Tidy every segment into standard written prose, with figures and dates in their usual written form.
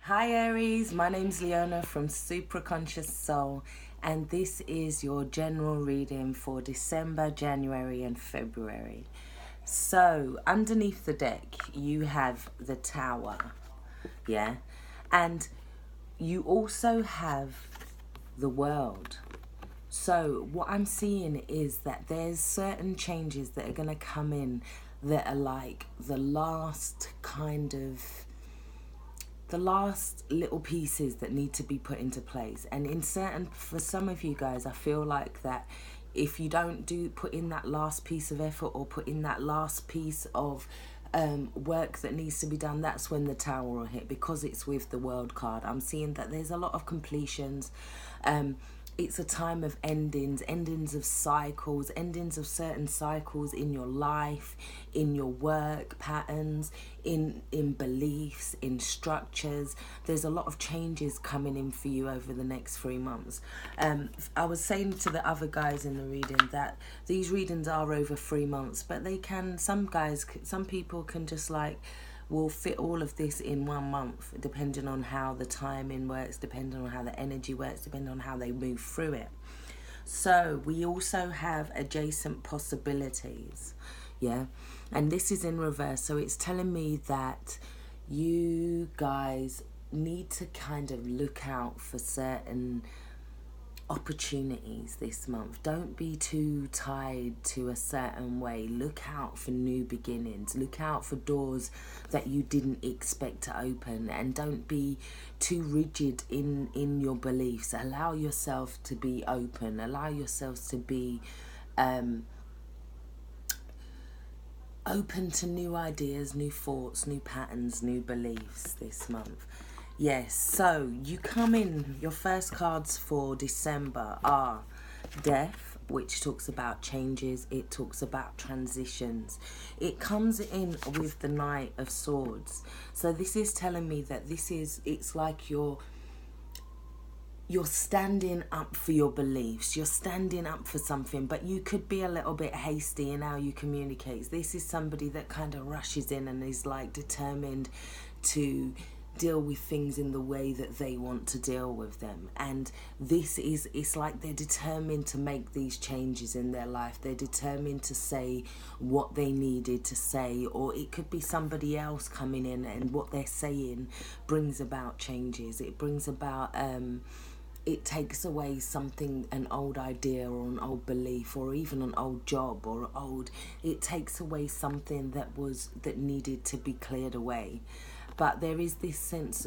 Hi Aries, my name's Leona from Supraconscious Soul, and this is your general reading for December, January and February. So underneath the deck you have the Tower, yeah, and you also have the World. So what I'm seeing is that there's certain changes that are going to come in that are like the last little pieces that need to be put into place. And for some of you guys, I feel like that if you don't put in that last piece of effort or put in that last piece of work that needs to be done, that's when the Tower will hit, because it's with the World card. I'm seeing that there's a lot of completions. It's a time of endings of cycles, endings of certain cycles in your life, in your work patterns, in beliefs, in structures. There's a lot of changes coming in for you over the next 3 months. I was saying to the other guys in the reading that these readings are over 3 months, but some people can just will fit all of this in 1 month, depending on how the timing works, depending on how the energy works, depending on how they move through it. So we also have adjacent possibilities, yeah, and this is in reverse. So it's telling me that you guys need to kind of look out for certain opportunities this month. Don't be too tied to a certain way. Look out for new beginnings. Look out for doors that you didn't expect to open, and don't be too rigid in your beliefs. Allow yourself to be open. Allow yourselves to be open to new ideas, new thoughts, new patterns, new beliefs this month. Yes, so you come in, your first cards for December are Death, which talks about changes. It talks about transitions. It comes in with the Knight of Swords. So this is telling me that it's like you're standing up for your beliefs. You're standing up for something, but you could be a little bit hasty in how you communicate. This is somebody that kind of rushes in and is like determined to deal with things in the way that they want to deal with them. And it's like they're determined to make these changes in their life. They're determined to say what they needed to say, or it could be somebody else coming in and what they're saying brings about changes. It brings about it takes away an old idea or an old belief, or even an old job, it takes away something that needed to be cleared away. But there is this sense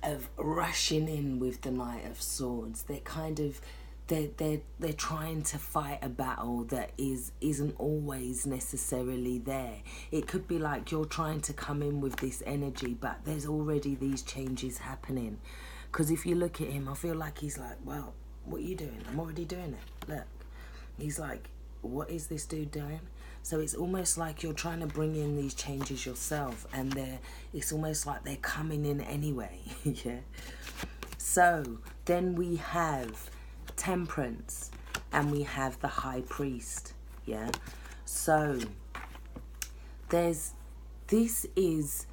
of rushing in with the Knight of Swords. They're trying to fight a battle that isn't always necessarily there. It could be like you're trying to come in with this energy, but there's already these changes happening. Because if you look at him, I feel like he's like, well, what are you doing? I'm already doing it. Look. He's like, what is this dude doing? So it's almost like you're trying to bring in these changes yourself, and it's almost like they're coming in anyway. Yeah. So then we have Temperance, and we have the High Priest. Yeah. So this is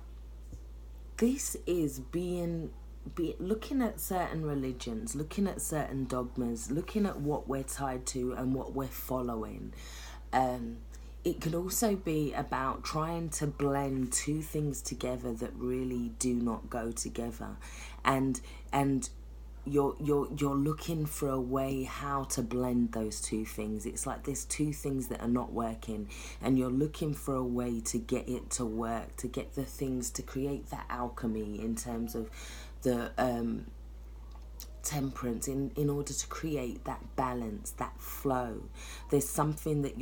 looking at certain religions, looking at certain dogmas, looking at what we're tied to and what we're following. It could also be about trying to blend two things together that really do not go together, and you're looking for a way how to blend those two things. It's like there's two things that are not working, and you're looking for a way to get it to work, to get the things to create that alchemy in terms of the temperance, in order to create that balance, that flow. There's something that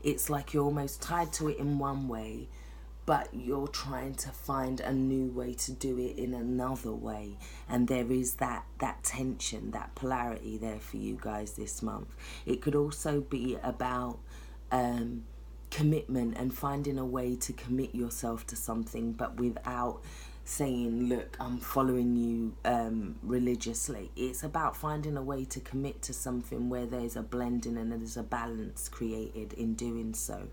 it's like you're almost tied to it in one way, but you're trying to find a new way to do it in another way. And there is that tension, that polarity there for you guys this month. It could also be about commitment, and finding a way to commit yourself to something, but without saying, look, I'm following you religiously. It's about finding a way to commit to something where there's a blending and there's a balance created in doing so.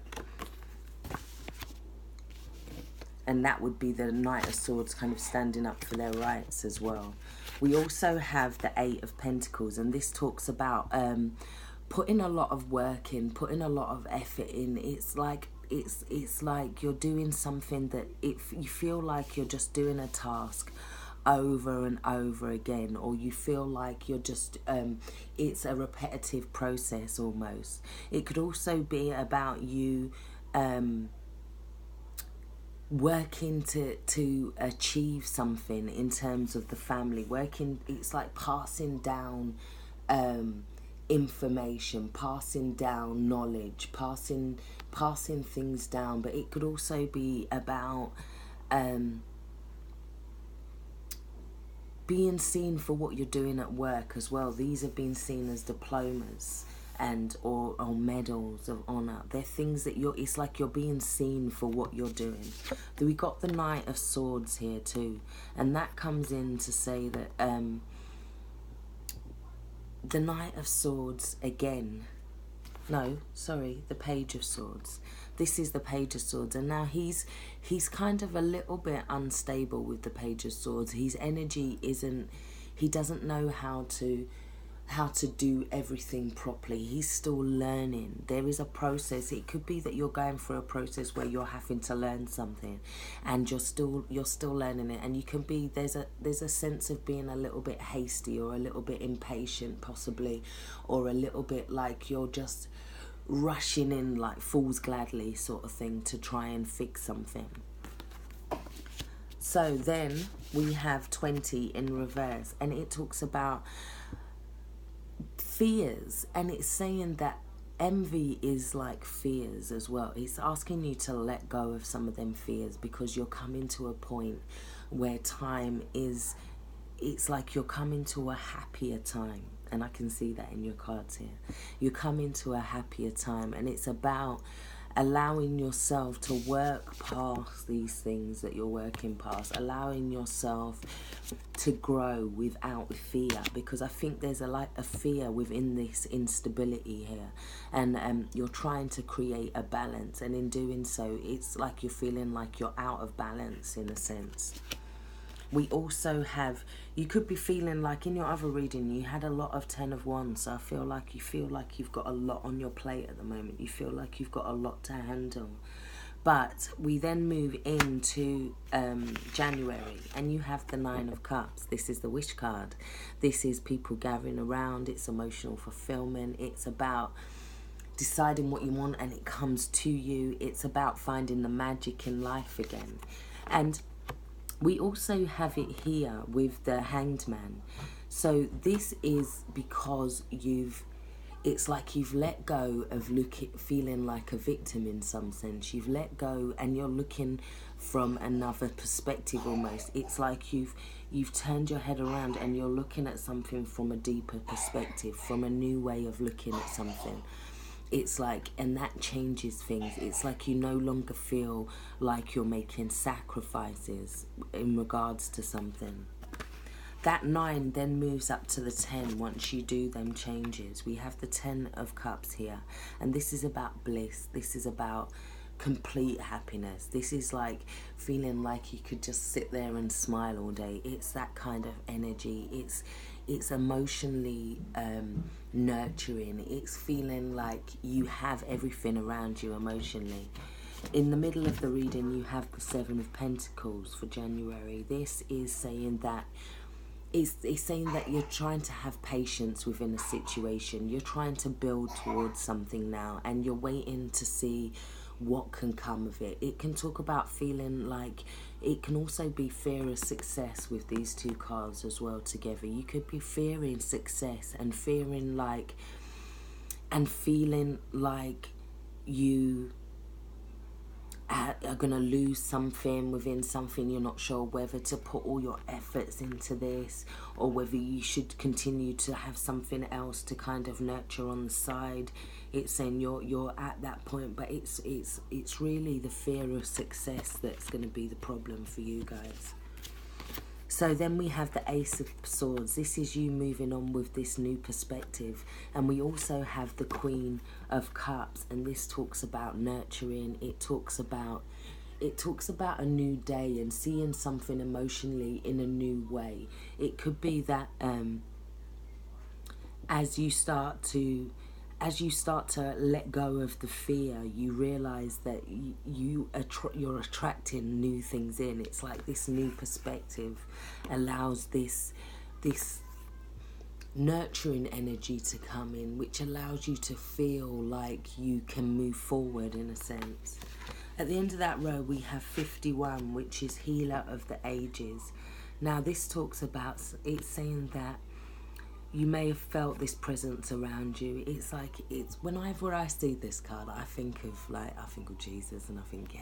And that would be the Knight of Swords kind of standing up for their rights as well. We also have the Eight of Pentacles, and this talks about putting a lot of work in, putting a lot of effort in. It's like you're doing something that you feel like you're just doing a task over and over again, or you feel like you're just it's a repetitive process almost. It could also be about you working to achieve something in terms of the family, working, it's like passing down information, passing down knowledge, passing things down. But it could also be about being seen for what you're doing at work as well. These have been seen as diplomas and or medals of honor. They're things that it's like you're being seen for what you're doing. We got the Knight of Swords here too, and that comes in to say that the Knight of Swords again, no, sorry, the Page of Swords. This is the Page of Swords, and now he's kind of a little bit unstable with the Page of Swords. His energy isn't, he doesn't know how to do everything properly. He's still learning. There is a process. It could be that you're going through a process where you're having to learn something, and you're still learning it. And you can be, there's a sense of being a little bit hasty, or a little bit impatient possibly, or a little bit like you're just rushing in like fools gladly sort of thing to try and fix something. So then we have 20 in reverse, and it talks about fears, and it's saying that envy is like fears as well. It's asking you to let go of some of them fears, because you're coming to a point where time is, it's like you're coming to a happier time. And I can see that in your cards here. You're coming to a happier time, and it's about allowing yourself to work past these things that you're working past, allowing yourself to grow without fear, because I think there's a fear within this instability here, and you're trying to create a balance, and in doing so it's like you're feeling like you're out of balance in a sense. We also have, you could be feeling like in your other reading you had a lot of 10 of Wands, so I feel like you've got a lot on your plate at the moment. You feel like you've got a lot to handle. But we then move into January, and you have the 9 of Cups. This is the Wish card. This is people gathering around. It's emotional fulfillment. It's about deciding what you want and it comes to you. It's about finding the magic in life again. And we also have it here with the Hanged Man. So this is because it's like you've let go of feeling like a victim in some sense. You've let go and you're looking from another perspective almost. It's like you've turned your head around and you're looking at something from a deeper perspective, from a new way of looking at something. It's like, and that changes things. It's like you no longer feel like you're making sacrifices in regards to something. That 9 then moves up to the 10 once you do them changes. We have the 10 of Cups here, and this is about bliss. This is about complete happiness. This is like feeling like you could just sit there and smile all day. It's that kind of energy. It's emotionally nurturing. It's feeling like you have everything around you emotionally. In the middle of the reading, you have the 7 of Pentacles for January. This is saying that it's saying that you're trying to have patience within a situation. You're trying to build towards something now, and you're waiting to see what can come of it. It can talk about feeling like, it can also be fear of success with these two cards as well together. You could be fearing success and feeling like you are going to lose something within something. You're not sure whether to put all your efforts into this, or whether you should continue to have something else to kind of nurture on the side. It's saying you're at that point, but it's really the fear of success that's going to be the problem for you guys. So then we have the Ace of Swords. This is you moving on with this new perspective. And we also have the Queen of Cups. And this talks about nurturing. It talks about it talks about a new day and seeing something emotionally in a new way. It could be that as you start to let go of the fear, you realize that you're attracting new things in. It's like this new perspective allows this nurturing energy to come in, which allows you to feel like you can move forward in a sense. At the end of that row, we have 51, which is healer of the ages. Now, this talks about, it's saying that you may have felt this presence around you. It's like, whenever I see this card, I think of Jesus, and I think, yeah,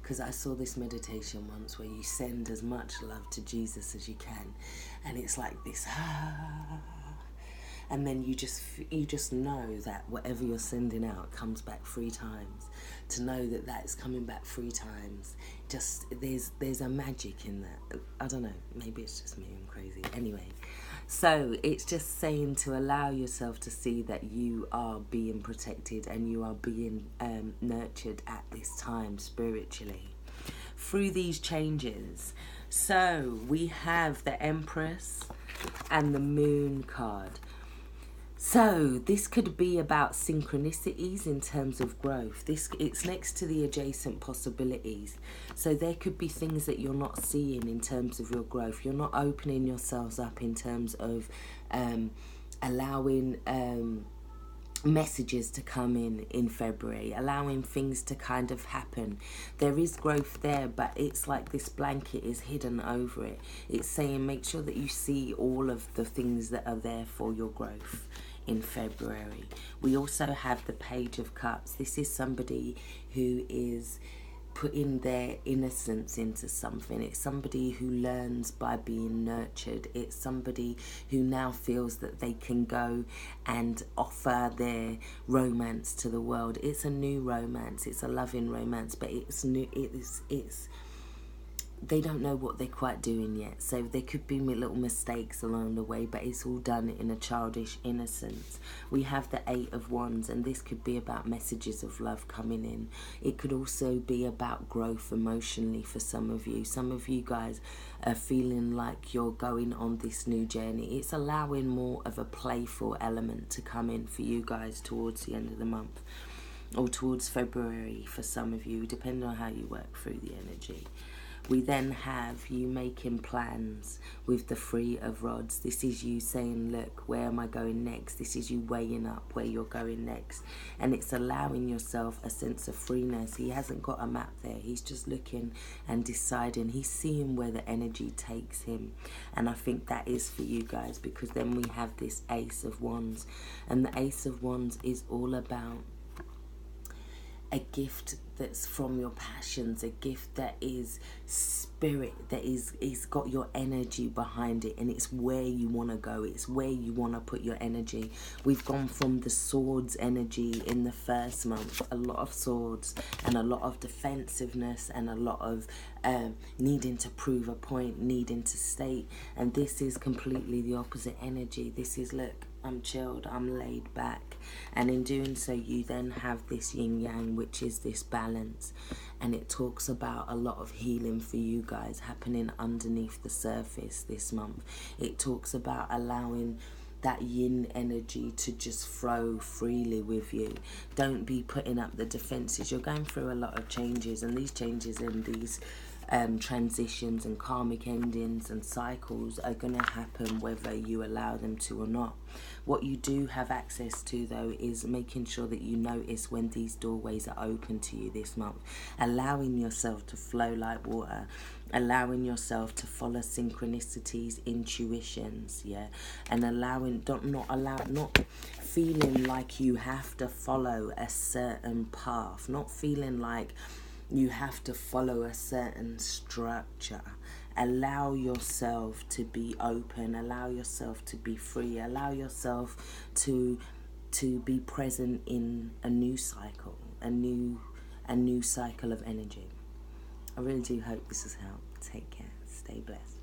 because I saw this meditation once where you send as much love to Jesus as you can, and it's like this, and then you just know that whatever you're sending out comes back 3 times. To know that that's coming back 3 times, just there's a magic in that. I don't know, maybe it's just me, I'm crazy. Anyway, so it's just saying to allow yourself to see that you are being protected and you are being nurtured at this time spiritually through these changes. So we have the Empress and the Moon card. So this could be about synchronicities in terms of growth. It's next to the adjacent possibilities. So there could be things that you're not seeing in terms of your growth. You're not opening yourselves up in terms of allowing messages to come in February, allowing things to kind of happen. There is growth there, but it's like this blanket is hidden over it. It's saying make sure that you see all of the things that are there for your growth in February. We also have the Page of Cups. This is somebody who is putting their innocence into something. It's somebody who learns by being nurtured. It's somebody who now feels that they can go and offer their romance to the world. It's a new romance. It's a loving romance, but it's new. It's they don't know what they're quite doing yet, so there could be little mistakes along the way, but it's all done in a childish innocence. We have the 8 of Wands, and this could be about messages of love coming in. It could also be about growth emotionally for some of you. Some of you guys are feeling like you're going on this new journey. It's allowing more of a playful element to come in for you guys towards the end of the month, or towards February for some of you, depending on how you work through the energy. We then have you making plans with the 3 of Rods. This is you saying, look, where am I going next? This is you weighing up where you're going next. And it's allowing yourself a sense of freeness. He hasn't got a map there. He's just looking and deciding. He's seeing where the energy takes him. And I think that is for you guys, because then we have this Ace of Wands. And the Ace of Wands is all about a gift that's from your passions, a gift that is spirit, that is got your energy behind it, and it's where you want to go, it's where you want to put your energy. We've gone from the swords energy in the first month, a lot of swords and a lot of defensiveness and a lot of needing to prove a point, needing to state, and this is completely the opposite energy. This is, look, I'm chilled, I'm laid back. And in doing so, you then have this yin yang, which is this balance. And it talks about a lot of healing for you guys happening underneath the surface this month. It talks about allowing that yin energy to just flow freely with you. Don't be putting up the defenses. You're going through a lot of changes, and these changes and these transitions and karmic endings and cycles are going to happen whether you allow them to or not. What you do have access to, though, is making sure that you notice when these doorways are open to you this month, allowing yourself to flow like water, allowing yourself to follow synchronicities, intuitions, yeah, and not feeling like you have to follow a certain path, not feeling like you have to follow a certain structure. Allow yourself to be open, allow yourself to be free, allow yourself to be present in a new cycle, a new cycle of energy. I really do hope this has helped. Take care, stay blessed.